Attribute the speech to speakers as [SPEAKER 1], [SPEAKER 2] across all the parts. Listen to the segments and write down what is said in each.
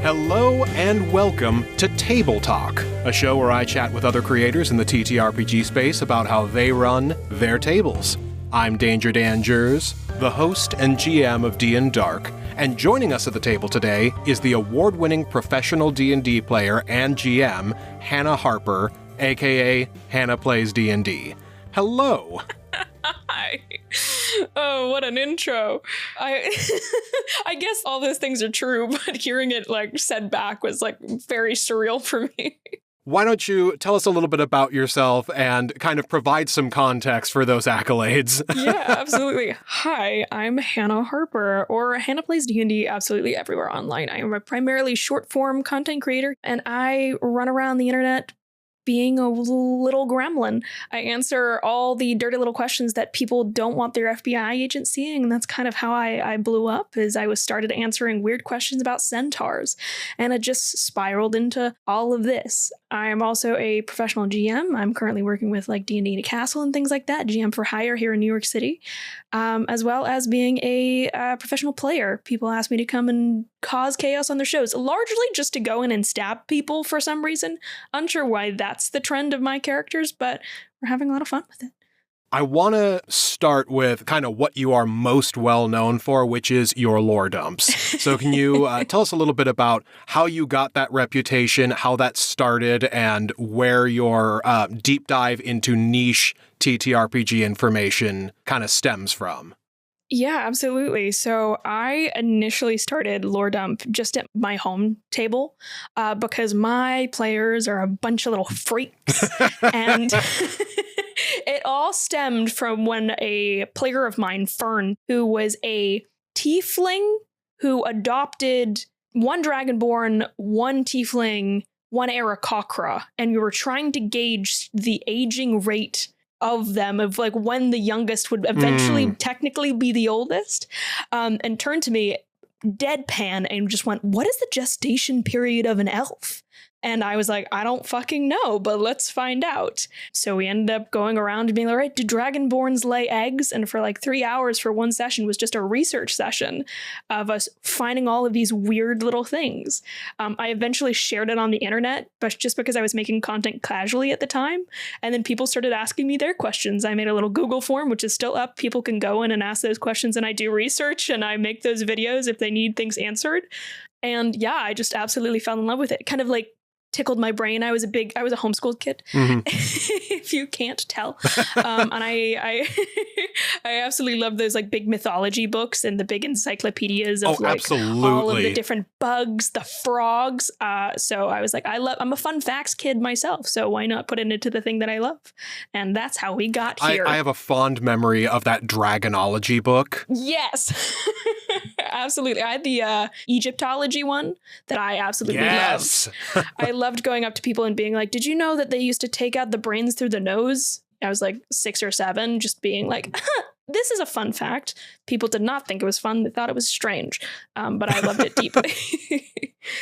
[SPEAKER 1] Hello and welcome to Table Talk, a show where I chat with other creators in the TTRPG space about how they run their tables. I'm Danger Dangers, the host and GM of D&Dark, and joining us at the table today is the award-winning professional D&D player and GM, Hannah Harper, aka HannahPlaysDnD. Hello!
[SPEAKER 2] Hi. Oh, what an intro. I guess all those things are true, but hearing it said back was very surreal for me.
[SPEAKER 1] Why don't you tell us a little bit about yourself and kind of provide some context for those accolades?
[SPEAKER 2] Yeah, absolutely. Hi, I'm Hannah Harper, or Hannah Plays D&D absolutely everywhere online. I am a primarily short-form content creator, and I run around the internet being a little gremlin. I answer all the dirty little questions that people don't want their FBI agent seeing, and that's kind of how I blew up, is I was started answering weird questions about centaurs, and it just spiraled into all of this. I'm also a professional GM. I'm currently working with D&D in a castle and things like that, GM for hire here in New York City, as well as being a professional player. People ask me to come and cause chaos on their shows, largely just to go in and stab people for some reason. Unsure why that's the trend of my characters, but we're having a lot of fun with it.
[SPEAKER 1] I want to start with kind of what you are most well known for, which is your lore dumps. So can you tell us a little bit about how you got that reputation, how that started, and where your deep dive into niche TTRPG information kind of stems from?
[SPEAKER 2] Yeah, absolutely. So I initially started Lore Dump just at my home table because my players are a bunch of little freaks. And it all stemmed from when a player of mine, Fern, who was a tiefling who adopted one dragonborn, one tiefling, one Aarakocra, and we were trying to gauge the aging rate of them, of when the youngest would eventually technically be the oldest, and turned to me deadpan and just went, "What is the gestation period of an elf?" And I was like, "I don't fucking know, but let's find out." So we ended up going around and being like, "All right, do dragonborns lay eggs?" And for 3 hours for one session was just a research session of us finding all of these weird little things. I eventually shared it on the internet, but just because I was making content casually at the time. And then people started asking me their questions. I made a little Google form, which is still up. People can go in and ask those questions, and I do research and I make those videos if they need things answered. And yeah, I just absolutely fell in love with it. Kind of tickled my brain. I was a homeschooled kid, if you can't tell. And I absolutely love those big mythology books and the big encyclopedias of
[SPEAKER 1] absolutely.
[SPEAKER 2] all of the different bugs, the frogs. So I was like, I'm a fun facts kid myself, so why not put it into the thing that I love? And that's how we got here.
[SPEAKER 1] I have a fond memory of that dragonology book.
[SPEAKER 2] Yes. Absolutely. I had the Egyptology one that I absolutely loved. I loved going up to people and being like, "Did you know that they used to take out the brains through the nose?" I was 6 or 7, just being like, "This is a fun fact." People did not think it was fun. They thought it was strange. But I loved it deeply.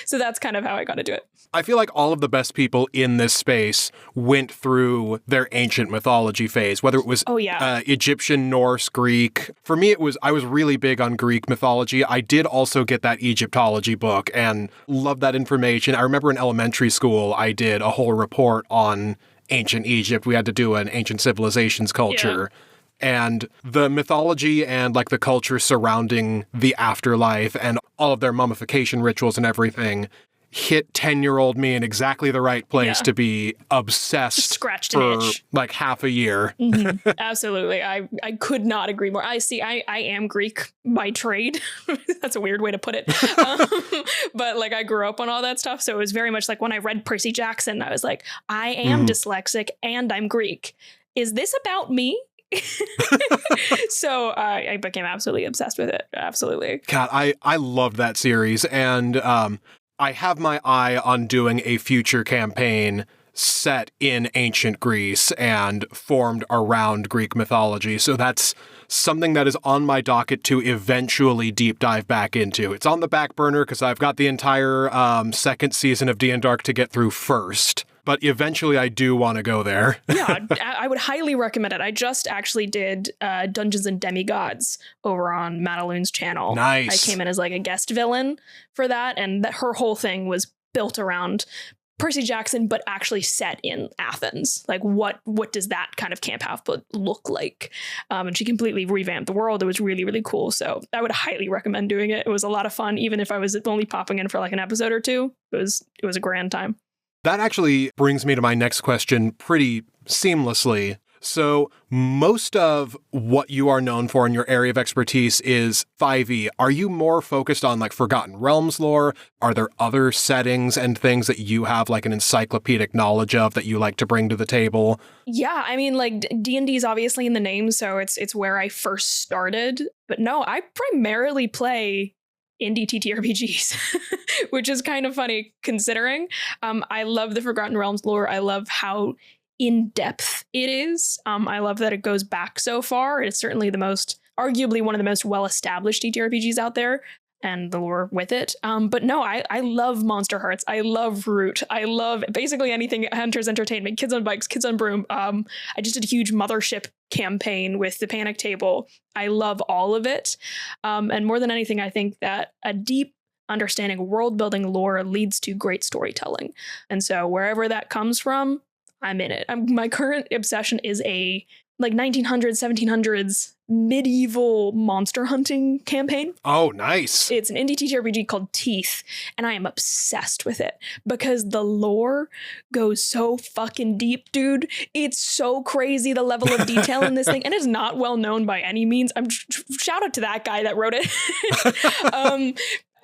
[SPEAKER 2] So that's kind of how I got to do it.
[SPEAKER 1] I feel like all of the best people in this space went through their ancient mythology phase, whether it was Egyptian, Norse, Greek. For me, I was really big on Greek mythology. I did also get that Egyptology book and loved that information. I remember in elementary school, I did a whole report on ancient Egypt. We had to do an ancient civilizations culture. Yeah. And the mythology and the culture surrounding the afterlife and all of their mummification rituals and everything hit 10-year-old me in exactly the right place to be obsessed for half a year.
[SPEAKER 2] Mm-hmm. Absolutely. I could not agree more. I am Greek by trade. That's a weird way to put it. But I grew up on all that stuff. So it was very much when I read Percy Jackson, I was like, I am dyslexic and I'm Greek. Is this about me? So I became absolutely obsessed with it. Absolutely.
[SPEAKER 1] God, I loved that series. And I have my eye on doing a future campaign set in ancient Greece and formed around Greek mythology. So that's something that is on my docket to eventually deep dive back into. It's on the back burner because I've got the entire second season of D&Dark to get through first. but eventually I do want to go there.
[SPEAKER 2] Yeah, I would highly recommend it. I just actually did Dungeons and Demigods over on Madaloon's channel.
[SPEAKER 1] Nice.
[SPEAKER 2] I came in as like a guest villain for that, and her whole thing was built around Percy Jackson, but actually set in Athens. Like, what does that kind of camp outfit look like? And she completely revamped the world. It was really, really cool. So I would highly recommend doing it. It was a lot of fun, even if I was only popping in for like an episode or two. It was a grand time.
[SPEAKER 1] That actually brings me to my next question pretty seamlessly. So most of what you are known for in your area of expertise is 5e. Are you more focused on like Forgotten Realms lore? Are there other settings and things that you have like an encyclopedic knowledge of that you like to bring to the table?
[SPEAKER 2] Yeah, I mean, like D&D is obviously in the name, so it's where I first started. But no, I primarily play indie TTRPGs, which is kind of funny considering. I love the Forgotten Realms lore. I love how in-depth it is. I love that it goes back so far. It's certainly arguably one of the most well-established TTRPGs out there, and the lore with it. But no, I love Monster Hearts. I love Root. I love basically anything Hunter's Entertainment, Kids on Bikes, Kids on Broom. I just did a huge Mothership campaign with the Panic Table. I love all of it. And more than anything, I think that a deep understanding of world-building lore leads to great storytelling. And so wherever that comes from, I'm in it. My current obsession is a like 1900s, 1700s medieval monster hunting campaign.
[SPEAKER 1] Oh, nice.
[SPEAKER 2] It's an indie TTRPG called Teeth, and I am obsessed with it because the lore goes so fucking deep, dude. It's so crazy, the level of detail in this thing, and it's not well known by any means. Shout out to that guy that wrote it.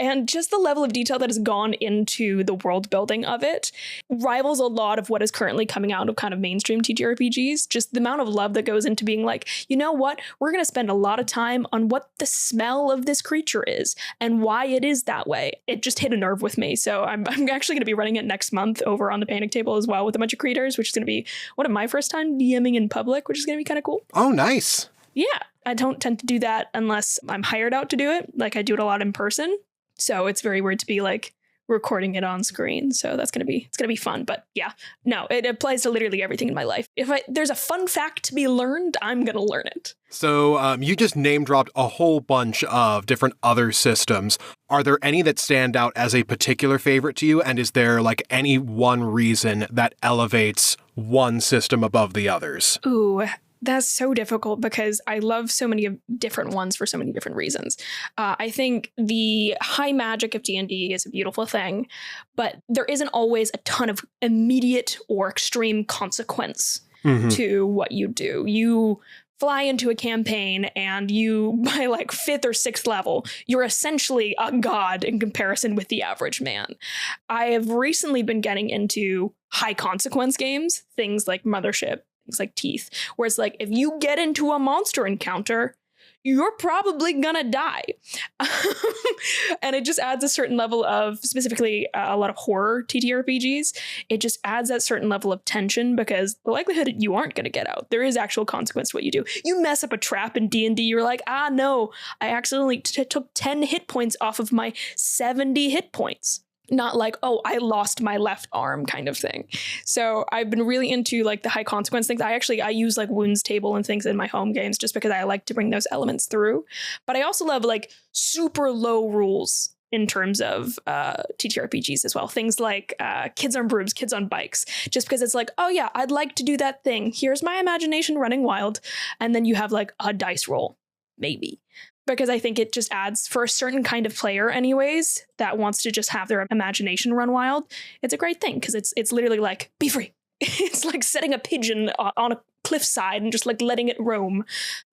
[SPEAKER 2] And just the level of detail that has gone into the world building of it rivals a lot of what is currently coming out of kind of mainstream TTRPGs. Just the amount of love that goes into being like, you know what? We're going to spend a lot of time on what the smell of this creature is and why it is that way. It just hit a nerve with me. So I'm actually going to be running it next month over on the Panic Table as well with a bunch of creators, which is going to be one of my first time DMing in public, which is going to be kind of cool.
[SPEAKER 1] Oh, nice.
[SPEAKER 2] Yeah. I don't tend to do that unless I'm hired out to do it. Like I do it a lot in person. So it's very weird to be like recording it on screen. So it's going to be fun. But yeah, no, it applies to literally everything in my life. If there's a fun fact to be learned, I'm going to learn it.
[SPEAKER 1] So you just name dropped a whole bunch of different other systems. Are there any that stand out as a particular favorite to you? And is there like any one reason that elevates one system above the others?
[SPEAKER 2] Ooh, that's so difficult because I love so many different ones for so many different reasons. I think the high magic of D&D is a beautiful thing, but there isn't always a ton of immediate or extreme consequence to what you do. You fly into a campaign and you, by like 5th or 6th level, you're essentially a god in comparison with the average man. I have recently been getting into high consequence games, things like Mothership, things like Teeth, where it's like, if you get into a monster encounter, you're probably gonna die. And it just adds a certain level of, specifically a lot of horror TTRPGs, it just adds that certain level of tension because the likelihood you aren't gonna get out. There is actual consequence to what you do. You mess up a trap in D&D, you're like, no, I accidentally took 10 hit points off of my 70 hit points. Not like, oh, I lost my left arm kind of thing. So I've been really into like the high consequence things. I use like wounds table and things in my home games just because I like to bring those elements through. But I also love like super low rules in terms of TTRPGs as well. Things like Kids on Brooms, Kids on Bikes, just because it's like, oh yeah, I'd like to do that thing. Here's my imagination running wild. And then you have like a dice roll, maybe. Because I think it just adds, for a certain kind of player anyways, that wants to just have their imagination run wild, it's a great thing because it's literally like, be free. It's like setting a pigeon on a cliffside and just like letting it roam.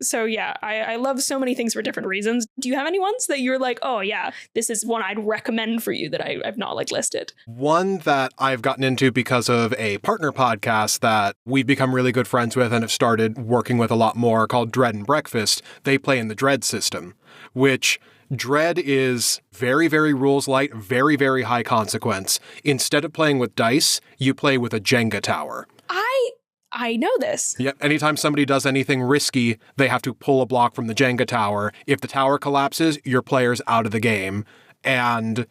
[SPEAKER 2] So yeah, I love so many things for different reasons. Do you have any ones that you're like, oh yeah, this is one I'd recommend for you that I've not like listed?
[SPEAKER 1] One that I've gotten into because of a partner podcast that we've become really good friends with and have started working with a lot more, called Dread and Breakfast. They play in the Dread system, which Dread is very, very rules light, very, very high consequence. Instead of playing with dice, you play with a Jenga tower.
[SPEAKER 2] I know this.
[SPEAKER 1] Yep. Anytime somebody does anything risky, they have to pull a block from the Jenga tower. If the tower collapses, your player's out of the game. And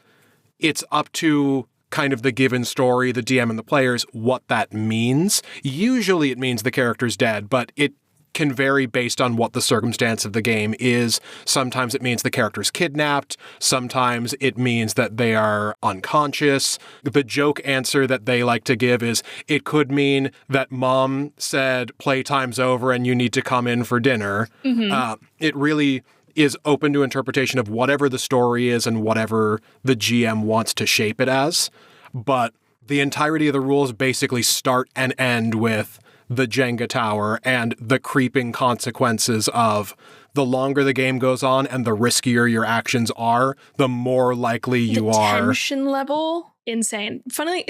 [SPEAKER 1] it's up to kind of the given story, the DM and the players, what that means. Usually it means the character's dead, but it can vary based on what the circumstance of the game is. Sometimes it means the character's kidnapped. Sometimes it means that they are unconscious. The joke answer that they like to give is, it could mean that mom said playtime's over and you need to come in for dinner. It really is open to interpretation of whatever the story is and whatever the GM wants to shape it as. But the entirety of the rules basically start and end with the Jenga tower and the creeping consequences of the longer the game goes on and the riskier your actions are, the more likely you are.
[SPEAKER 2] The tension level, insane. Funny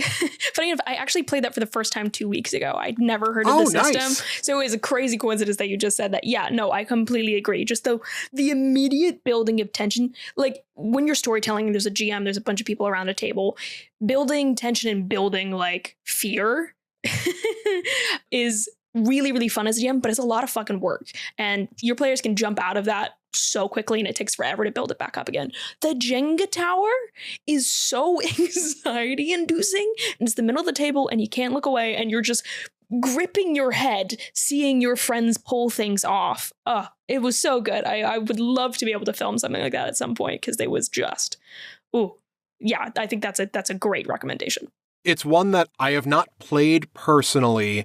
[SPEAKER 2] enough, I actually played that for the first time 2 weeks ago. I'd never heard of the system. Nice. So it was a crazy coincidence that you just said that. Yeah, no, I completely agree. Just the immediate building of tension, like when you're storytelling, there's a GM, there's a bunch of people around a table, building tension and building like fear is really, really fun as a GM, but it's a lot of fucking work. And your players can jump out of that so quickly and it takes forever to build it back up again. The Jenga tower is so anxiety inducing, and it's the middle of the table and you can't look away and you're just gripping your head, seeing your friends pull things off. It was so good. I would love to be able to film something like that at some point because it was just, yeah, I think that's a great recommendation.
[SPEAKER 1] It's one that I have not played personally,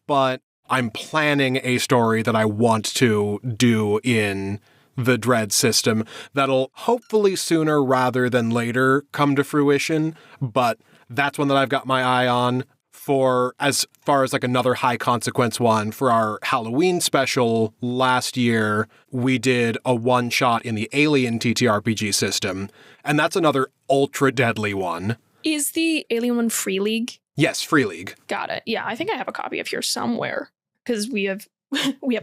[SPEAKER 1] but I'm planning a story that I want to do in the Dread system that'll hopefully sooner rather than later come to fruition, but that's one that I've got my eye on. For as far as like another high consequence one, for our Halloween special last year, we did a one-shot in the Alien TTRPG system, and that's another ultra deadly one.
[SPEAKER 2] Is the Alien one Free League?
[SPEAKER 1] Yes, Free League.
[SPEAKER 2] Got it. Yeah, I think I have a copy of here somewhere because we have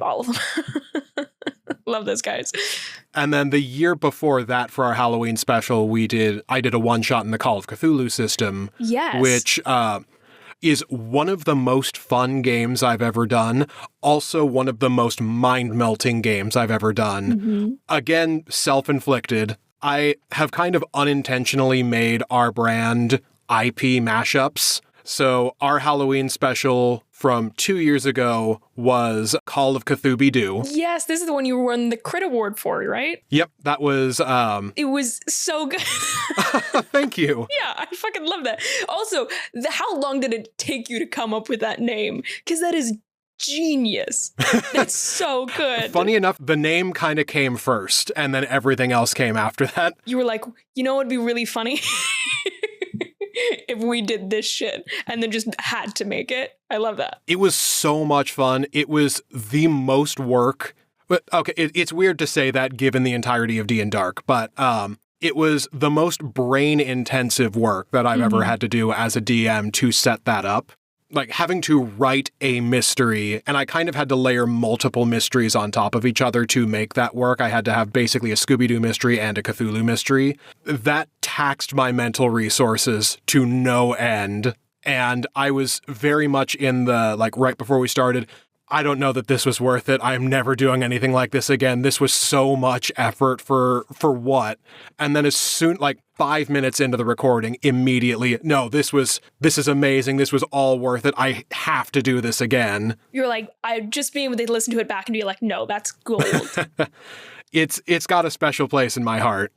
[SPEAKER 2] all of them. Love those guys.
[SPEAKER 1] And then the year before that, for our Halloween special, I did a one shot in the Call of Cthulhu system.
[SPEAKER 2] Yes.
[SPEAKER 1] Which is one of the most fun games I've ever done. Also one of the most mind-melting games I've ever done. Again, self-inflicted. I have kind of unintentionally made our brand IP mashups. So our Halloween special from 2 years ago was Call of Cthulhu-Doo.
[SPEAKER 2] Yes, this is the one you won the Crit Award for, right?
[SPEAKER 1] Yep, that was...
[SPEAKER 2] It was so good.
[SPEAKER 1] Thank you.
[SPEAKER 2] Yeah, I fucking love that. Also, how long did it take you to come up with that name? Because that is genius. That's so good.
[SPEAKER 1] Funny enough, the name kind of came first, and then everything else came after that.
[SPEAKER 2] You were like, you know what would be really funny? If we did this shit and then just had to make it. I love that.
[SPEAKER 1] It was so much fun. It was the most work. But okay, it's weird to say that given the entirety of D&Dark, but it was the most brain-intensive work that I've ever had to do as a DM to set that up. Like having to write a mystery, and I kind of had to layer multiple mysteries on top of each other to make that work. I had to have basically a Scooby-Doo mystery and a Cthulhu mystery. That taxed my mental resources to no end. And I was very much in the, like, right before we started, I don't know that this was worth it. I'm never doing anything like this again. This was so much effort for what? And then as soon, like 5 minutes into the recording, immediately, no, this is amazing. This was all worth it. I have to do this again.
[SPEAKER 2] You're like, I just being able to listen to it back and be like, no, that's gold.
[SPEAKER 1] It's got a special place in my heart.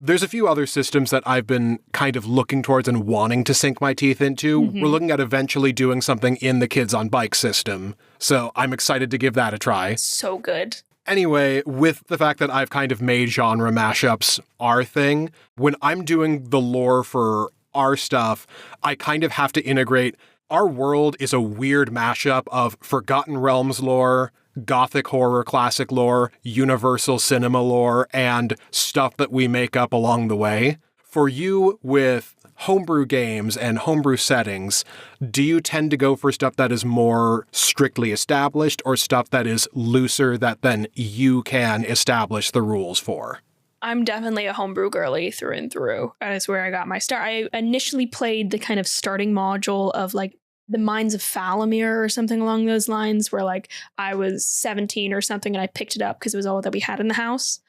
[SPEAKER 1] There's a few other systems that I've been kind of looking towards and wanting to sink my teeth into. We're looking at eventually doing something in the Kids on Bike system. So I'm excited to give that a try.
[SPEAKER 2] So good.
[SPEAKER 1] Anyway, with the fact that I've kind of made genre mashups our thing, when I'm doing the lore for our stuff, I kind of have to integrate. Our world is a weird mashup of Forgotten Realms lore, Gothic horror classic lore, Universal cinema lore, and stuff that we make up along the way. For you, with homebrew games and homebrew settings, do you tend to go for stuff that is more strictly established or stuff that is looser that then you can establish the rules for?
[SPEAKER 2] I'm definitely a homebrew girly through and through. That is where I got my start. I initially played the kind of starting module of like the Mines of Falamir or something along those lines, where like I was 17 or something and I picked it up because it was all that we had in the house.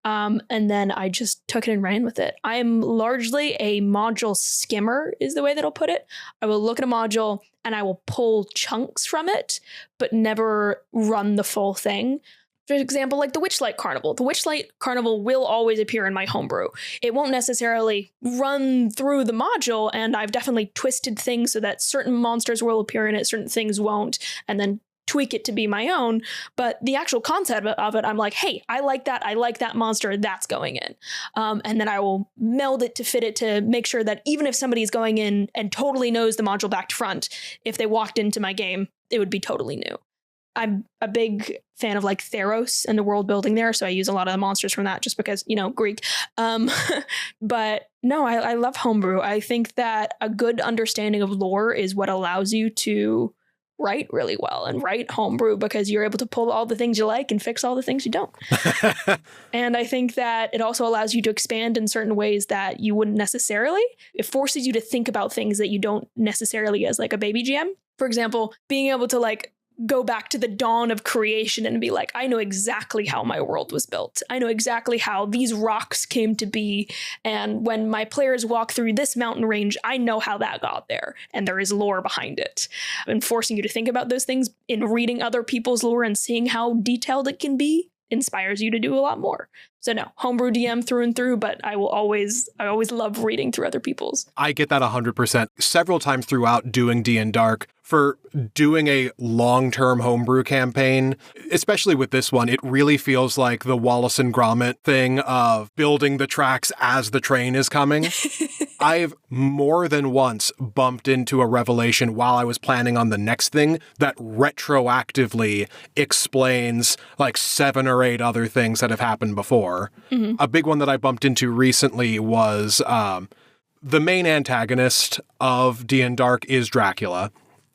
[SPEAKER 2] And then I just took it and ran with it. I am largely a module skimmer is the way that I'll put it. I will look at a module and I will pull chunks from it, but never run the full thing. For example, like the Witchlight Carnival. The Witchlight Carnival will always appear in my homebrew. It won't necessarily run through the module, and I've definitely twisted things so that certain monsters will appear in it, certain things won't, and then tweak it to be my own. But the actual concept of it, I'm like, hey, I like that monster, that's going in. And then I will meld it to fit it to make sure that even if somebody's going in and totally knows the module back to front, if they walked into my game, it would be totally new. I'm a big fan of like Theros and the world building there, so I use a lot of the monsters from that just because, Greek. But no, I love homebrew. I think that a good understanding of lore is what allows you to write really well and write homebrew, because you're able to pull all the things you like and fix all the things you don't. And I think that it also allows you to expand in certain ways that you wouldn't necessarily. It forces you to think about things that you don't necessarily as like a baby GM. For example, being able to like go back to the dawn of creation and be like, I know exactly how my world was built. I know exactly how these rocks came to be. And when my players walk through this mountain range, I know how that got there. And there is lore behind it. And forcing you to think about those things in reading other people's lore and seeing how detailed it can be inspires you to do a lot more. So no, homebrew DM through and through, but I always love reading through other people's.
[SPEAKER 1] I get that 100%. Several times throughout doing D&Dark, for doing a long-term homebrew campaign, especially with this one, it really feels like the Wallace and Gromit thing of building the tracks as the train is coming. I've more than once bumped into a revelation while I was planning on the next thing that retroactively explains like 7 or 8 other things that have happened before. Mm-hmm. A big one that I bumped into recently was the main antagonist of D&Dark is Dracula.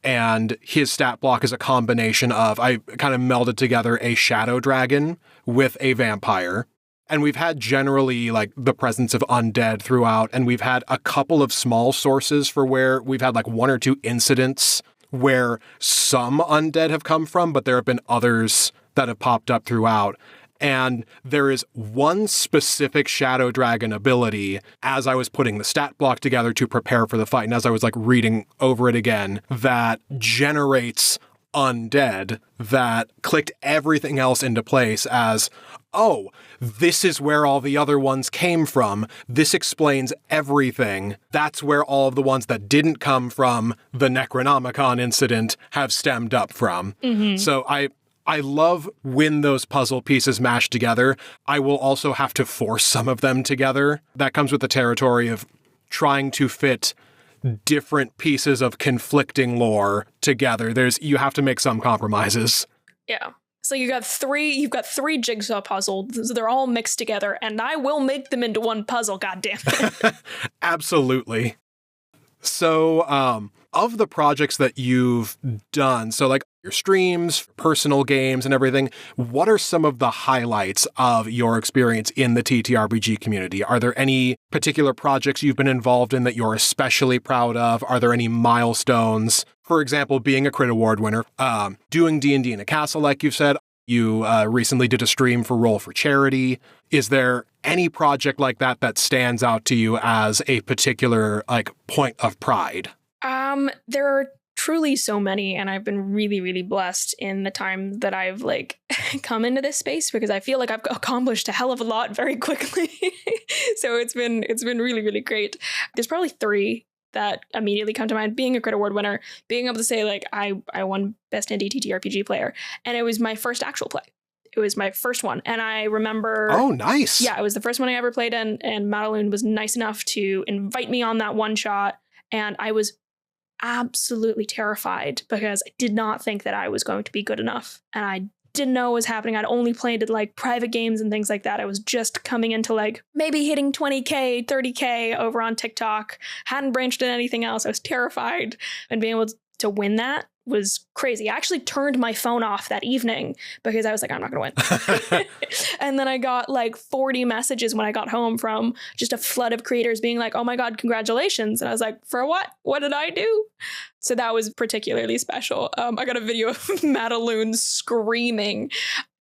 [SPEAKER 1] And his stat block is a combination of, I kind of melded together a shadow dragon with a vampire. And we've had generally like the presence of undead throughout. And we've had a couple of small sources for where we've had like 1 or 2 incidents where some undead have come from, but there have been others that have popped up throughout. And there is one specific Shadow Dragon ability as I was putting the stat block together to prepare for the fight, and as I was like reading over it again, that generates undead that clicked everything else into place as, oh, this is where all the other ones came from. This explains everything. That's where all of the ones that didn't come from the Necronomicon incident have stemmed up from. Mm-hmm. So I love when those puzzle pieces mash together. I will also have to force some of them together. That comes with the territory of trying to fit different pieces of conflicting lore together. You have to make some compromises.
[SPEAKER 2] Yeah. So you've got three jigsaw puzzles. They're all mixed together, and I will make them into one puzzle, goddammit.
[SPEAKER 1] Absolutely. So, of the projects that you've done, so like your streams, personal games, and everything, what are some of the highlights of your experience in the TTRPG community? Are there any particular projects you've been involved in that you're especially proud of? Are there any milestones? For example, being a Crit Award winner, doing D&D in a castle, like you've said. You recently did a stream for Roll for Charity. Is there any project like that that stands out to you as a particular like point of pride?
[SPEAKER 2] There are truly so many, and I've been really, really blessed in the time that I've like come into this space, because I feel like I've accomplished a hell of a lot very quickly. So it's been really, really great. There's probably 3 that immediately come to mind. Being a Crit Award winner, being able to say like I won Best Indie TTRPG Player, and it was my first actual play. It was my first one, and I remember.
[SPEAKER 1] Oh, nice!
[SPEAKER 2] Yeah, it was the first one I ever played in, and Madeline was nice enough to invite me on that one shot, and I was absolutely terrified because I did not think that I was going to be good enough, and I didn't know what was happening. I'd only played at like private games and things like that. I was just coming into like maybe hitting 20K, 30K over on TikTok. Hadn't branched in anything else. I was terrified, and being able to win that was crazy. I actually turned my phone off that evening because I was like, I'm not going to win. And then I got like 40 messages when I got home from just a flood of creators being like, oh my God, congratulations. And I was like, for what? What did I do? So that was particularly special. I got a video of Madeline screaming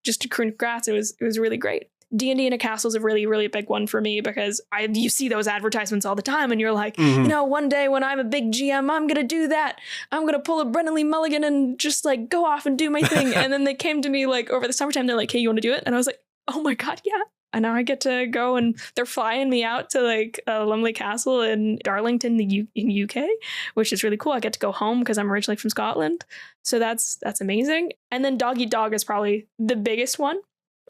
[SPEAKER 2] just to congrats. It was really great. D&D in a castle is a really, really big one for me because you see those advertisements all the time and you're like, you know, one day when I'm a big GM, I'm going to do that. I'm going to pull a Brennan Lee Mulligan and just like go off and do my thing. And then they came to me like over the summertime, they're like, hey, you want to do it? And I was like, oh my God, yeah. And now I get to go and they're flying me out to like Lumley Castle in Darlington, in UK, which is really cool. I get to go home because I'm originally from Scotland. So that's amazing. And then Dog Eat Dog is probably the biggest one.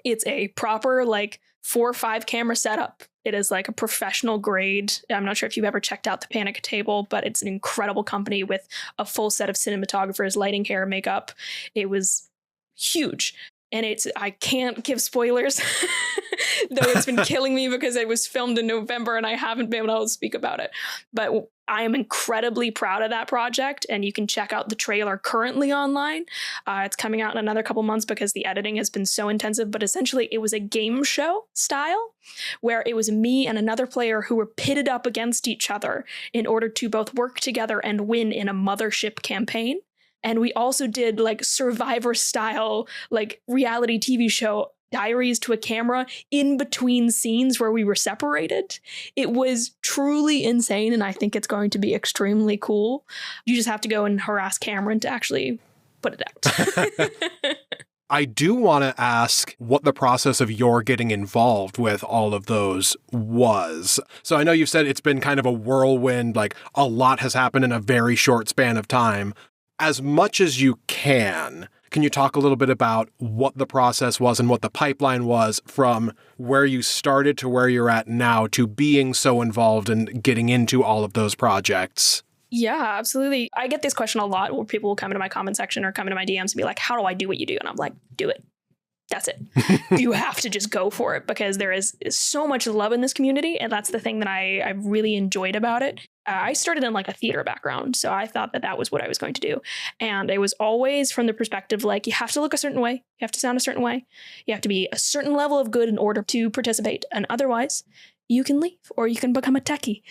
[SPEAKER 2] It's a proper like 4 or 5 camera setup. It is like a professional grade. I'm not sure if you've ever checked out the Panic Table, but it's an incredible company with a full set of cinematographers, lighting, hair, makeup. It was huge. And I can't give spoilers, though it's been killing me because it was filmed in November and I haven't been able to speak about it. But I am incredibly proud of that project. And you can check out the trailer currently online. It's coming out in another couple months because the editing has been so intensive. But essentially, it was a game show style where it was me and another player who were pitted up against each other in order to both work together and win in a mothership campaign. And we also did like Survivor style, like reality TV show diaries to a camera in between scenes where we were separated. It was truly insane. And I think it's going to be extremely cool. You just have to go and harass Cameron to actually put it out.
[SPEAKER 1] I do want to ask what the process of your getting involved with all of those was. So I know you've said it's been kind of a whirlwind, like a lot has happened in a very short span of time. As much as you can you talk a little bit about what the process was and what the pipeline was from where you started to where you're at now to being so involved and getting into all of those projects?
[SPEAKER 2] Yeah, absolutely. I get this question a lot where people will come into my comment section or come into my DMs and be like, how do I do what you do? And I'm like, do it. That's it. You have to just go for it because there is so much love in this community. And that's the thing that I really enjoyed about it. I started in like a theater background. So I thought that was what I was going to do. And it was always from the perspective, like you have to look a certain way. You have to sound a certain way. You have to be a certain level of good in order to participate. And otherwise you can leave or you can become a techie.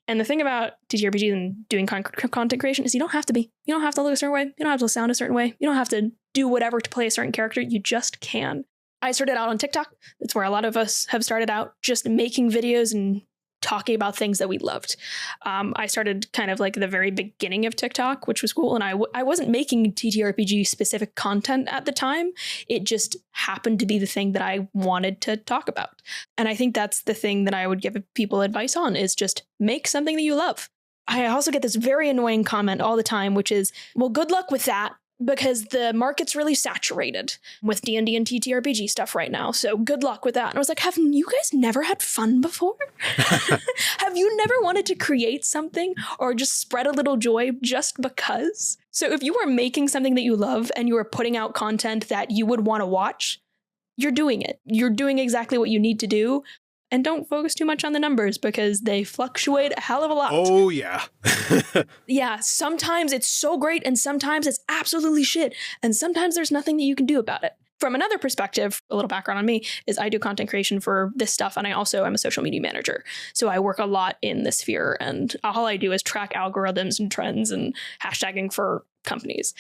[SPEAKER 2] And the thing about TTRPG and doing content creation is you don't have to be. You don't have to look a certain way. You don't have to sound a certain way. You don't have to do whatever to play a certain character. You just can. I started out on TikTok. That's where a lot of us have started out, just making videos and talking about things that we loved. I started kind of like the very beginning of TikTok, which was cool. And I wasn't making TTRPG specific content at the time. It just happened to be the thing that I wanted to talk about. And I think that's the thing that I would give people advice on is just make something that you love. I also get this very annoying comment all the time, which is, well, good luck with that. Because the market's really saturated with D&D and TTRPG stuff right now. So good luck with that. And I was like, have you guys never had fun before? Have you never wanted to create something or just spread a little joy just because? So if you are making something that you love and you are putting out content that you would want to watch, you're doing it. You're doing exactly what you need to do. And don't focus too much on the numbers because they fluctuate a hell of a lot.
[SPEAKER 1] Oh, yeah.
[SPEAKER 2] Yeah, sometimes it's so great and sometimes it's absolutely shit. And sometimes there's nothing that you can do about it. From another perspective, a little background on me is I do content creation for this stuff. And I also am a social media manager. So I work a lot in the sphere. And all I do is track algorithms and trends and hashtagging for companies.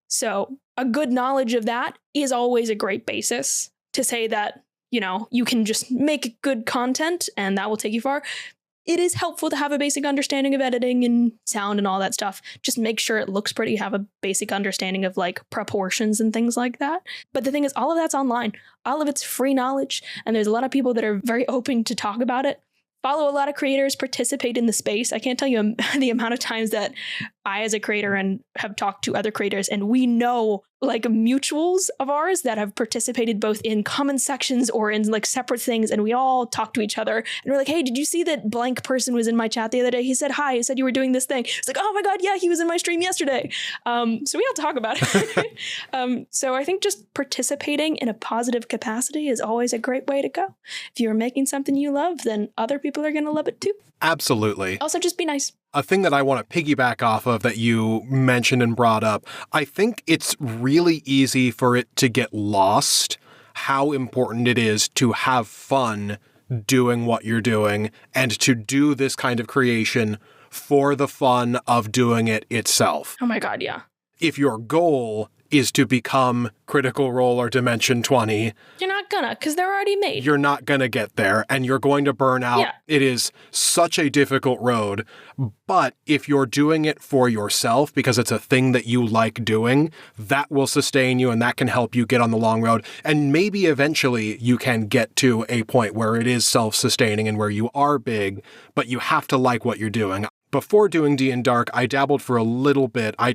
[SPEAKER 2] So a good knowledge of that is always a great basis to say that, you know, you can just make good content and that will take you far. It is helpful to have a basic understanding of editing and sound and all that stuff. Just make sure it looks pretty, have a basic understanding of like proportions and things like that. But the thing is, all of that's online. All of it's free knowledge. And there's a lot of people that are very open to talk about it. Follow a lot of creators, participate in the space. I can't tell you the amount of times that I, as a creator, and have talked to other creators, and we know like mutuals of ours that have participated both in comment sections or in like separate things, and we all talk to each other, and we're like, hey, did you see that blank person was in my chat the other day? He said hi. He said you were doing this thing. It's like, oh my god, yeah, he was in my stream yesterday. So we all talk about it. So I think just participating in a positive capacity is always a great way to go. If you're making something you love, then other people are going to love it too.
[SPEAKER 1] Absolutely.
[SPEAKER 2] Also, just be nice.
[SPEAKER 1] A thing that I want to piggyback off of that you mentioned and brought up, I think it's really easy for it to get lost how important it is to have fun doing what you're doing and to do this kind of creation for the fun of doing it itself.
[SPEAKER 2] Oh my God, yeah.
[SPEAKER 1] If your goal is to become Critical Role or Dimension 20.
[SPEAKER 2] You're not gonna, because they're already made.
[SPEAKER 1] You're not gonna get there, and you're going to burn out.
[SPEAKER 2] Yeah.
[SPEAKER 1] It is such a difficult road, but if you're doing it for yourself, because it's a thing that you like doing, that will sustain you, and that can help you get on the long road. And maybe eventually you can get to a point where it is self-sustaining and where you are big, but you have to like what you're doing. Before doing D&Dark, I dabbled for a little bit. I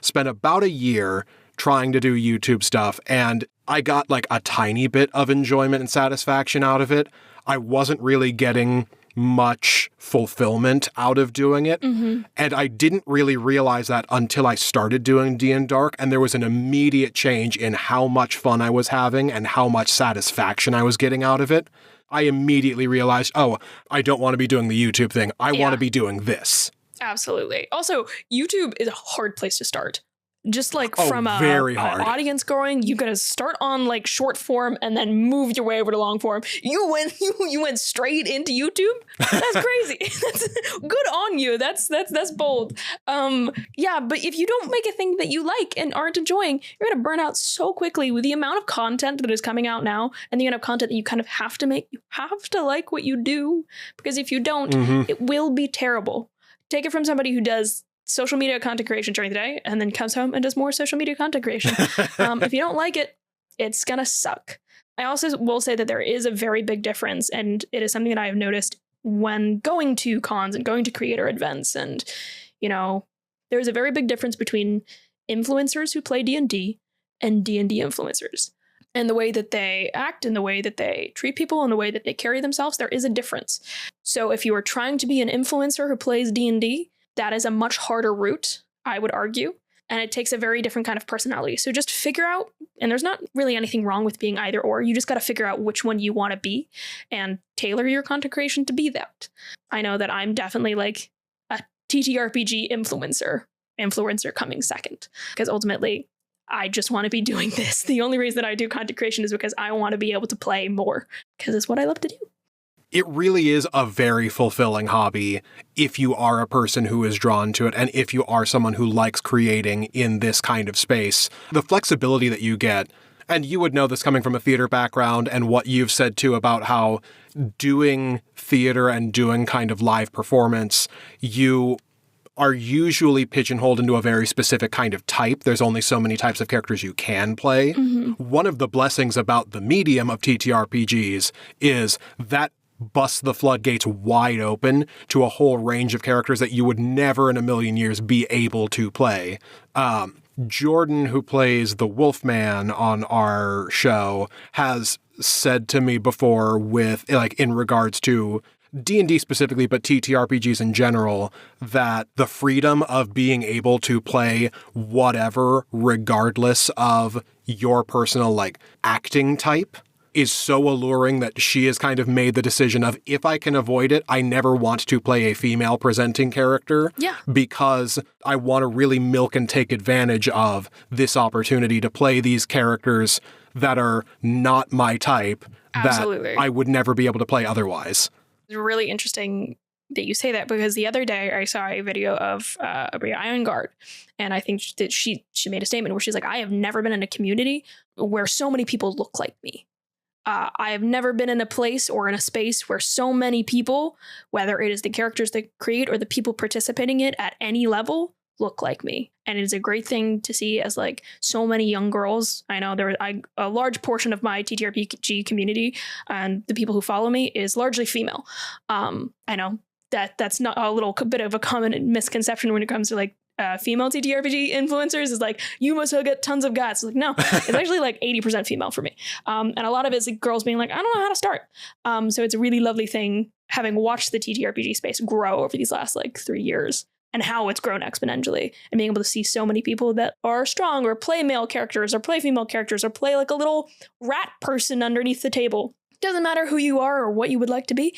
[SPEAKER 1] spent about a year trying to do YouTube stuff, and I got like a tiny bit of enjoyment and satisfaction out of it. I wasn't really getting much fulfillment out of doing it. Mm-hmm. And I didn't really realize that until I started doing D&Dark, and there was an immediate change in how much fun I was having and how much satisfaction I was getting out of it. I immediately realized, oh, I don't want to be doing the YouTube thing. I want to be doing this.
[SPEAKER 2] Absolutely. Also, YouTube is a hard place to start. Just like from
[SPEAKER 1] very hard.
[SPEAKER 2] Audience growing, you gotta start on like short form and then move your way over to long form. You went straight into YouTube. That's crazy. That's good on you. That's bold. Yeah, but if you don't make a thing that you like and aren't enjoying, you're gonna burn out so quickly with the amount of content that is coming out now and the amount of content that you kind of have to make. You have to like what you do, because if you don't, it will be terrible. Take it from somebody who does social media content creation during the day and then comes home and does more social media content creation. If you don't like it, it's gonna suck. I also will say that there is a very big difference, and it is something that I have noticed when going to cons and going to creator events. And, you know, there's a very big difference between influencers who play D&D and D&D influencers. And the way that they act and the way that they treat people and the way that they carry themselves, there is a difference. So if you are trying to be an influencer who plays D&D, that is a much harder route, I would argue. And it takes a very different kind of personality. So just figure out, and there's not really anything wrong with being either or. You just got to figure out which one you want to be and tailor your content creation to be that. I know that I'm definitely like a TTRPG influencer coming second. Because ultimately, I just want to be doing this. The only reason that I do content creation is because I want to be able to play more. Because it's what I love to do.
[SPEAKER 1] It really is a very fulfilling hobby if you are a person who is drawn to it and if you are someone who likes creating in this kind of space. The flexibility that you get, and you would know this coming from a theater background and what you've said too about how doing theater and doing kind of live performance, you are usually pigeonholed into a very specific kind of type. There's only so many types of characters you can play. Mm-hmm. One of the blessings about the medium of TTRPGs is that busts the floodgates wide open to a whole range of characters that you would never in a million years be able to play. Jordan, who plays the Wolfman on our show, has said to me before with, like, in regards to D&D specifically, but TTRPGs in general, that the freedom of being able to play whatever regardless of your personal, like, acting type is so alluring that she has kind of made the decision of, if I can avoid it, I never want to play a female presenting character. Yeah. Because I want to really milk and take advantage of this opportunity to play these characters that are not my type. Absolutely. That I would never be able to play otherwise.
[SPEAKER 2] It's really interesting that you say that, because the other day I saw a video of Abria Ironguard, and I think that she made a statement where she's like, I have never been in a community where so many people look like me. I have never been in a place or in a space where so many people, whether it is the characters they create or the people participating in it at any level, look like me. And it is a great thing to see, as like so many young girls. I know a large portion of my TTRPG community and the people who follow me is largely female. I know that's not a little bit of a common misconception when it comes to like female TTRPG influencers, is like, you must get tons of guys. It's like, no, it's actually like 80% female for me. And a lot of it's like girls being like, I don't know how to start. So it's a really lovely thing, having watched the TTRPG space grow over these last like 3 years and how it's grown exponentially, and being able to see so many people that are strong or play male characters or play female characters or play like a little rat person underneath the table. Doesn't matter who you are or what you would like to be.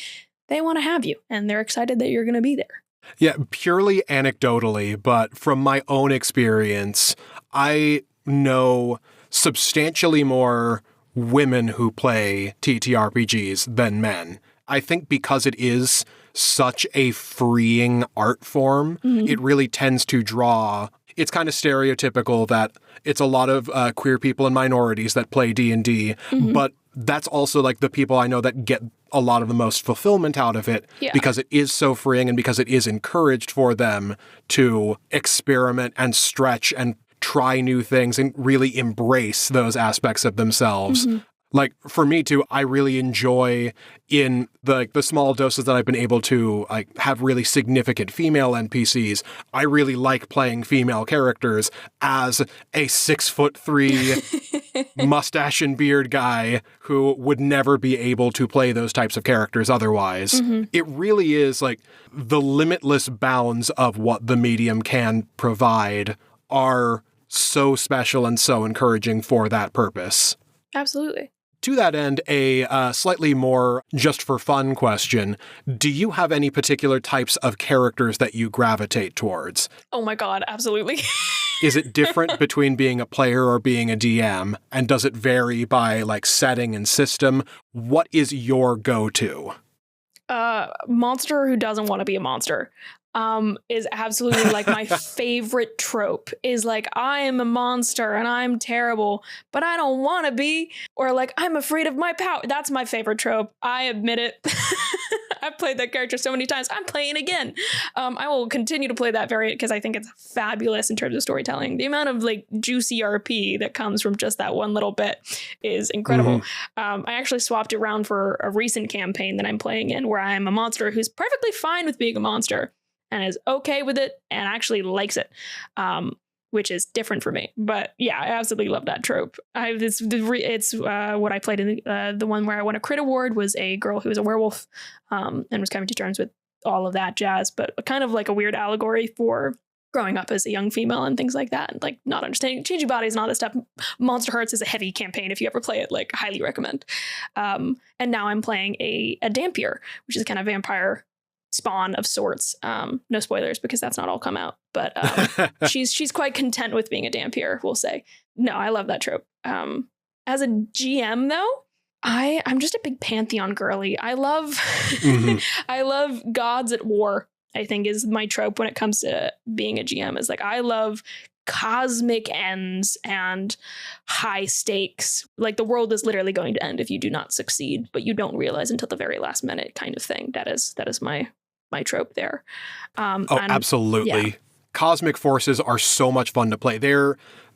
[SPEAKER 2] They want to have you, and they're excited that you're going to be there.
[SPEAKER 1] Yeah, purely anecdotally, but from my own experience, I know substantially more women who play TTRPGs than men. I think because it is such a freeing art form, it really tends to draw it's kind of stereotypical that it's a lot of queer people and minorities that play D&D, but that's also like the people I know that get a lot of the most fulfillment out of it because it is so freeing and because it is encouraged for them to experiment and stretch and try new things and really embrace those aspects of themselves. Like, for me, too, I really enjoy in the small doses that I've been able to have really significant female NPCs. I really like playing female characters as a 6'3" mustache and beard guy who would never be able to play those types of characters otherwise. It really is like the limitless bounds of what the medium can provide are so special and so encouraging for that purpose.
[SPEAKER 2] Absolutely.
[SPEAKER 1] To that end, a slightly more just for fun question. Do you have any particular types of characters that you gravitate towards?
[SPEAKER 2] Oh my God, absolutely.
[SPEAKER 1] Is it different between being a player or being a DM? And does it vary by like setting and system? What is your go-to?
[SPEAKER 2] Monster who doesn't want to be a monster. Is absolutely like my favorite trope is like, I am a monster and I'm terrible, but I don't want to be, or like, I'm afraid of my power. That's my favorite trope. I admit it. I've played that character so many times. I'm playing again. I will continue to play that variant because I think it's fabulous in terms of storytelling. The amount of like juicy RP that comes from just that one little bit is incredible. I actually swapped it around for a recent campaign that I'm playing in where I'm a monster who's perfectly fine with being a monster and is okay with it and actually likes it, which is different for me. But yeah, I absolutely love that trope. It's what I played in the one where I won a crit award was a girl who was a werewolf and was coming to terms with all of that jazz, but kind of like a weird allegory for growing up as a young female and things like that, and like not understanding changing bodies and all this stuff. Monster Hearts is a heavy campaign. If you ever play it, like highly recommend. And now I'm playing a Dampier, which is kind of vampire spawn of sorts. No spoilers because that's not all come out, but she's quite content with being a Dampier, we'll say. No, I love that trope. As a GM though, I'm just a big Pantheon girly. I love I love gods at war, I think is my trope when it comes to being a GM. Is like, I love cosmic ends and high stakes. Like the world is literally going to end if you do not succeed, but you don't realize until the very last minute kind of thing. That is my trope there.
[SPEAKER 1] Absolutely. Yeah. Cosmic forces are so much fun to play.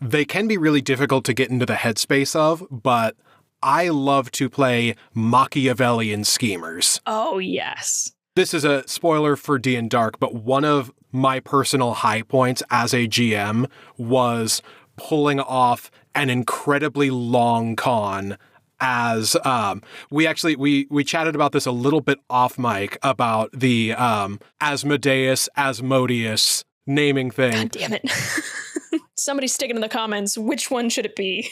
[SPEAKER 1] They can be really difficult to get into the headspace of, but I love to play Machiavellian schemers.
[SPEAKER 2] Oh, yes.
[SPEAKER 1] This is a spoiler for D&Dark, but one of my personal high points as a GM was pulling off an incredibly long con as we chatted about this a little bit off mic about the Asmodeus naming thing.
[SPEAKER 2] God damn it. Somebody stick it in the comments. Which one should it be?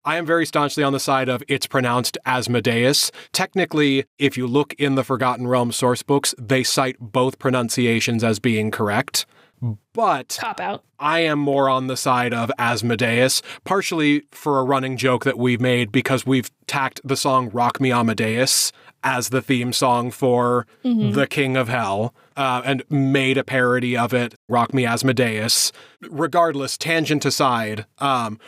[SPEAKER 1] I am very staunchly on the side of it's pronounced Asmodeus. Technically, if you look in the Forgotten Realms source books, they cite both pronunciations as being correct. But
[SPEAKER 2] cop out.
[SPEAKER 1] I am more on the side of Asmodeus, partially for a running joke that we've made because we've tacked the song Rock Me Amadeus as the theme song for The King of Hell, and made a parody of it, Rock Me Asmodeus. Regardless, tangent aside,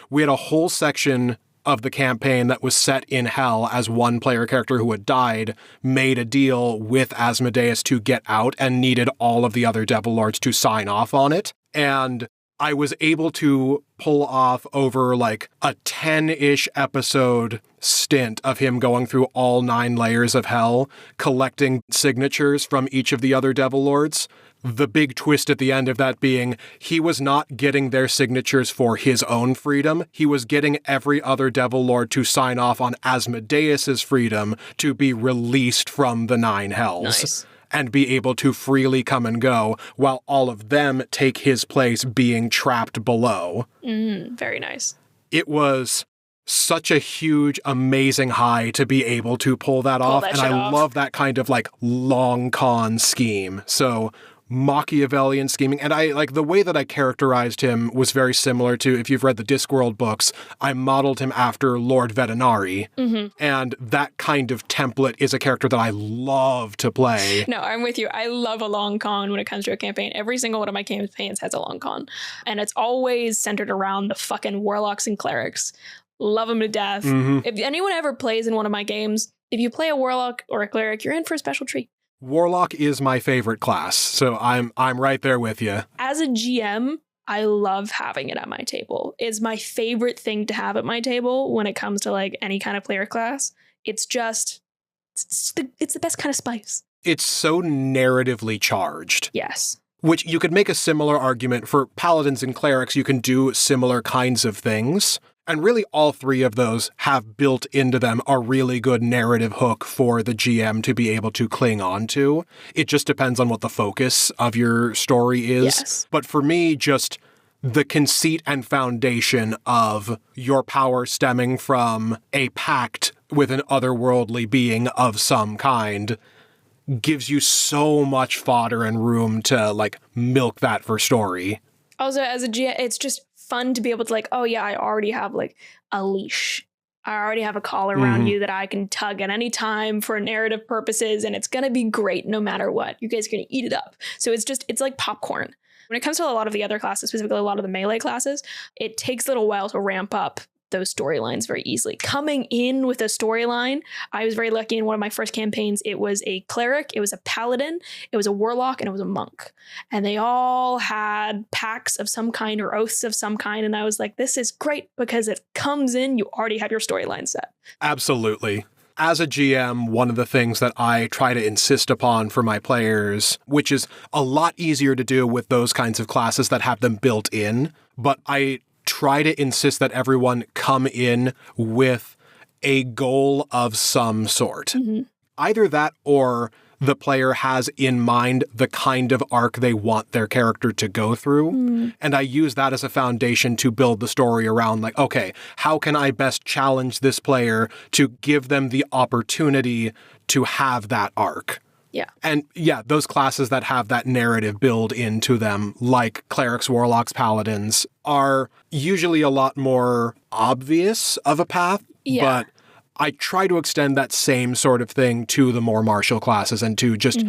[SPEAKER 1] we had a whole section of the campaign that was set in hell as one player character who had died made a deal with Asmodeus to get out and needed all of the other Devil Lords to sign off on it. And I was able to pull off over like a 10-ish episode stint of him going through all 9 layers of hell, collecting signatures from each of the other Devil Lords. The big twist at the end of that being he was not getting their signatures for his own freedom. He was getting every other Devil Lord to sign off on Asmodeus's freedom to be released from the 9 hells.
[SPEAKER 2] Nice.
[SPEAKER 1] And be able to freely come and go while all of them take his place being trapped below.
[SPEAKER 2] Very nice.
[SPEAKER 1] It was such a huge, amazing high to be able to pull that off. And I love that kind of like long con scheme. So Machiavellian scheming. And I like the way that I characterized him was very similar to, if you've read the Discworld books, I modeled him after Lord Vetinari. And that kind of template is a character that I love to play.
[SPEAKER 2] No, I'm with you. I love a long con when it comes to a campaign. Every single one of my campaigns has a long con. And it's always centered around the fucking warlocks and clerics. Love them to death. If anyone ever plays in one of my games, if you play a warlock or a cleric, you're in for a special treat.
[SPEAKER 1] Warlock is my favorite class, so I'm right there with you.
[SPEAKER 2] As a GM, I love having it at my table. It's my favorite thing to have at my table when it comes to like any kind of player class. It's just, it's the best kind of spice. It's
[SPEAKER 1] so narratively charged.
[SPEAKER 2] Yes.
[SPEAKER 1] Which you could make a similar argument for paladins and clerics. You can do similar kinds of things. And really all three of those have built into them a really good narrative hook for the GM to be able to cling on to. It just depends on what the focus of your story is.
[SPEAKER 2] Yes.
[SPEAKER 1] But for me, just the conceit and foundation of your power stemming from a pact with an otherworldly being of some kind gives you so much fodder and room to like milk that for story.
[SPEAKER 2] Also, as a GM, it's just fun to be able to like, oh yeah, I already have like a leash. I already have a collar around you that I can tug at any time for narrative purposes, and it's gonna be great no matter what. You guys are gonna eat it up. So it's like popcorn. When it comes to a lot of the other classes, specifically a lot of the melee classes, it takes a little while to ramp up those storylines very easily. Coming in with a storyline, I was very lucky in one of my first campaigns. It was a cleric, it was a paladin, it was a warlock, and it was a monk. And they all had pacts of some kind or oaths of some kind. And I was like, this is great because it comes in, you already have your storyline set.
[SPEAKER 1] Absolutely. As a GM, one of the things that I try to insist upon for my players, which is a lot easier to do with those kinds of classes that have them built in, but I try to insist that everyone come in with a goal of some sort. Either that or the player has in mind the kind of arc they want their character to go through. And I use that as a foundation to build the story around like, okay, how can I best challenge this player to give them the opportunity to have that arc?
[SPEAKER 2] Yeah.
[SPEAKER 1] And yeah, those classes that have that narrative build into them, like clerics, warlocks, paladins, are usually a lot more obvious of a path. But I try to extend that same sort of thing to the more martial classes and to just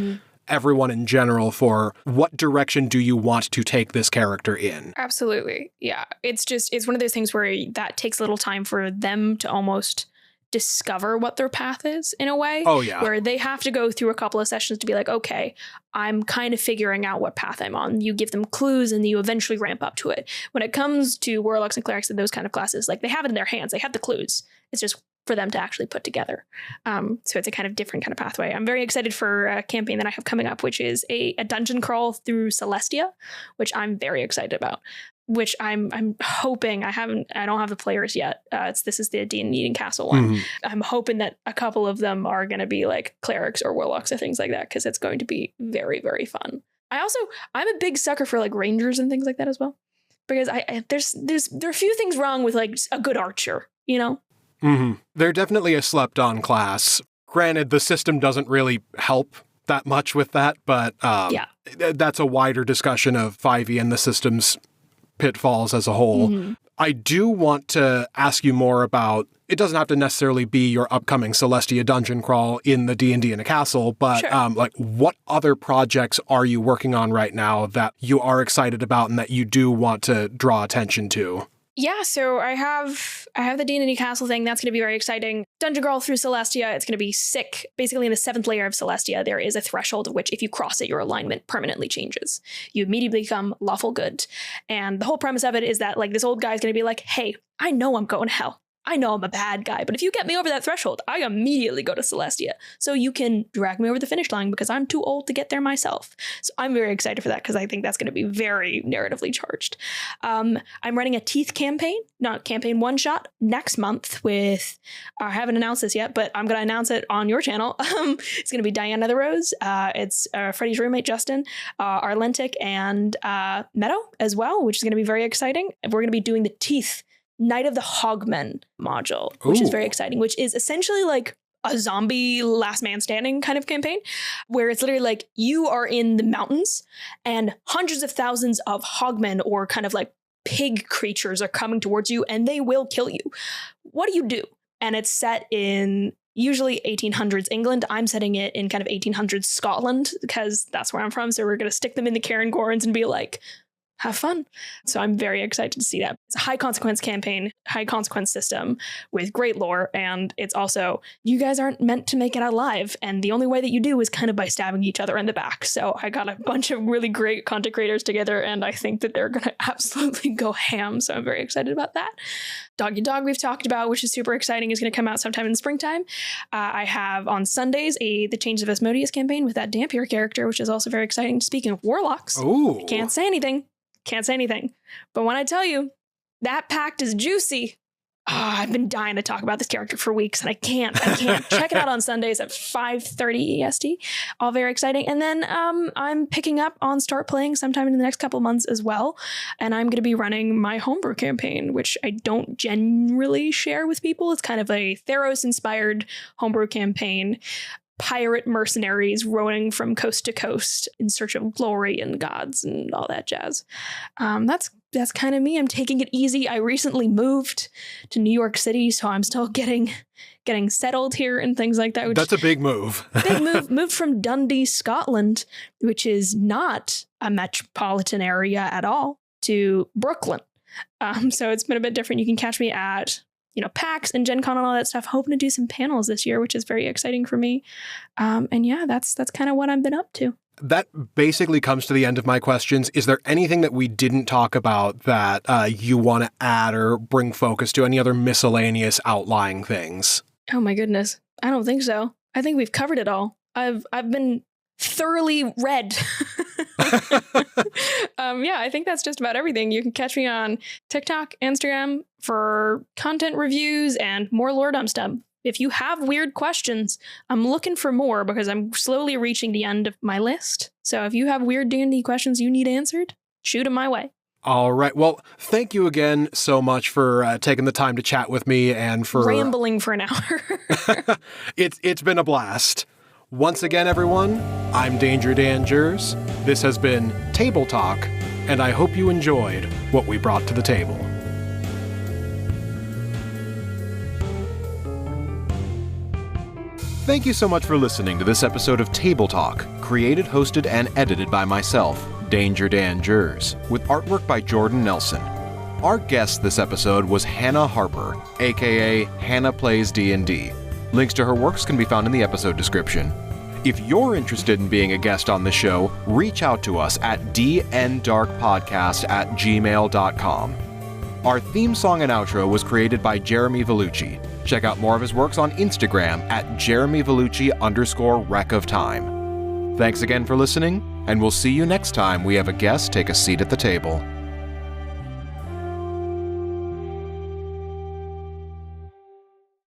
[SPEAKER 1] everyone in general for what direction do you want to take this character in?
[SPEAKER 2] Absolutely. Yeah. It's one of those things where that takes a little time for them to almost discover what their path is in a way.
[SPEAKER 1] Oh, yeah.
[SPEAKER 2] Where they have to go through a couple of sessions to be like, okay, I'm kind of figuring out what path I'm on. You give them clues and you eventually ramp up to it. When it comes to warlocks and clerics and those kind of classes, like they have it in their hands. They have the clues. It's just for them to actually put together. So it's a kind of different kind of pathway. I'm very excited for a campaign that I have coming up, which is a dungeon crawl through Celestia, which I'm very excited about. Which I'm hoping, I don't have the players yet. This is the D&D Castle one. I'm hoping that a couple of them are going to be like clerics or warlocks or things like that, because it's going to be very, very fun. I'm a big sucker for like rangers and things like that as well, because there are a few things wrong with like a good archer, you know?
[SPEAKER 1] They're definitely a slept-on class. Granted, the system doesn't really help that much with that, but that's a wider discussion of 5e and the system's pitfalls as a whole. I do want to ask you more about, it doesn't have to necessarily be your upcoming Celestia dungeon crawl in the D&D in a castle, but like what other projects are you working on right now that you are excited about and that you do want to draw attention to?
[SPEAKER 2] Yeah, so I have the D&D Castle thing. That's going to be very exciting. Dungeon crawl through Celestia. It's going to be sick. Basically, in the 7th layer of Celestia, there is a threshold of which, if you cross it, your alignment permanently changes. You immediately become lawful good. And the whole premise of it is that, like, this old guy is going to be like, hey, I know I'm going to hell. I know I'm a bad guy, but if you get me over that threshold, I immediately go to Celestia. So you can drag me over the finish line because I'm too old to get there myself. So I'm very excited for that because I think that's going to be very narratively charged. I'm running a Teeth campaign, not campaign one-shot, next month with, I haven't announced this yet, but I'm going to announce it on your channel. It's going to be Diana the Rose. It's Freddie's roommate, Justin, Arlentic, and Meadow as well, which is going to be very exciting. We're going to be doing the Teeth Night of the Hogmen module, which is very exciting, which is essentially like a zombie last man standing kind of campaign, where it's literally like you are in the mountains and hundreds of thousands of hogmen or kind of like pig creatures are coming towards you and they will kill you. What do? And it's set in usually 1800s England. I'm setting it in kind of 1800s Scotland because that's where I'm from. So we're going to stick them in the Cairngorms and be like, have fun. So I'm very excited to see that. It's a high consequence campaign, high consequence system with great lore. And it's also, you guys aren't meant to make it out alive. And the only way that you do is kind of by stabbing each other in the back. So I got a bunch of really great content creators together, and I think that they're going to absolutely go ham. So I'm very excited about that. Doggy Dog we've talked about, which is super exciting, is going to come out sometime in the springtime. I have on Sundays the Chains of Asmodeus campaign with that Dampier character, which is also very exciting. Speaking of warlocks, I can't say anything. But when I tell you, that pact is juicy. I've been dying to talk about this character for weeks, and I can't. Check it out on Sundays at 5:30 EST. All very exciting. And then I'm picking up on Start Playing sometime in the next couple months as well. And I'm going to be running my homebrew campaign, which I don't generally share with people. It's kind of a Theros-inspired homebrew campaign. Pirate mercenaries rowing from coast to coast in search of glory and gods and all that jazz. That's kind of me. I'm taking it easy. I recently moved to New York City, so I'm still getting settled here and things like that.
[SPEAKER 1] That's a big move.
[SPEAKER 2] Moved from Dundee, Scotland, which is not a metropolitan area at all, to Brooklyn. So it's been a bit different. You can catch me at PAX and Gen Con and all that stuff. Hoping to do some panels this year, which is very exciting for me. And yeah, that's kind of what I've been up to.
[SPEAKER 1] That basically comes to the end of my questions. Is there anything that we didn't talk about that you want to add or bring focus to? Any other miscellaneous outlying things?
[SPEAKER 2] Oh my goodness. I don't think so. I think we've covered it all. I've been thoroughly read. Yeah, I think that's just about everything. You can catch me on TikTok, Instagram for content reviews and more lore dump stuff. If you have weird questions, I'm looking for more because I'm slowly reaching the end of my list. So if you have weird D&D questions you need answered, shoot them my way.
[SPEAKER 1] All right. Well, thank you again so much for taking the time to chat with me and for
[SPEAKER 2] rambling for an hour.
[SPEAKER 1] It's been a blast. Once again, everyone, I'm DnDark. This has been Table Talk, and I hope you enjoyed what we brought to the table. Thank you so much for listening to this episode of Table Talk, created, hosted, and edited by myself, DnDark, with artwork by Jordan Nelson. Our guest this episode was Hannah Harper, aka HannahPlaysDnD. Links to her works can be found in the episode description. If you're interested in being a guest on the show, reach out to us at dndarkpodcast@gmail.com. Our theme song and outro was created by Jeremy Vellucci. Check out more of his works on Instagram at JeremyVellucci_RecOfTime. Thanks again for listening, and we'll see you next time we have a guest take a seat at the table.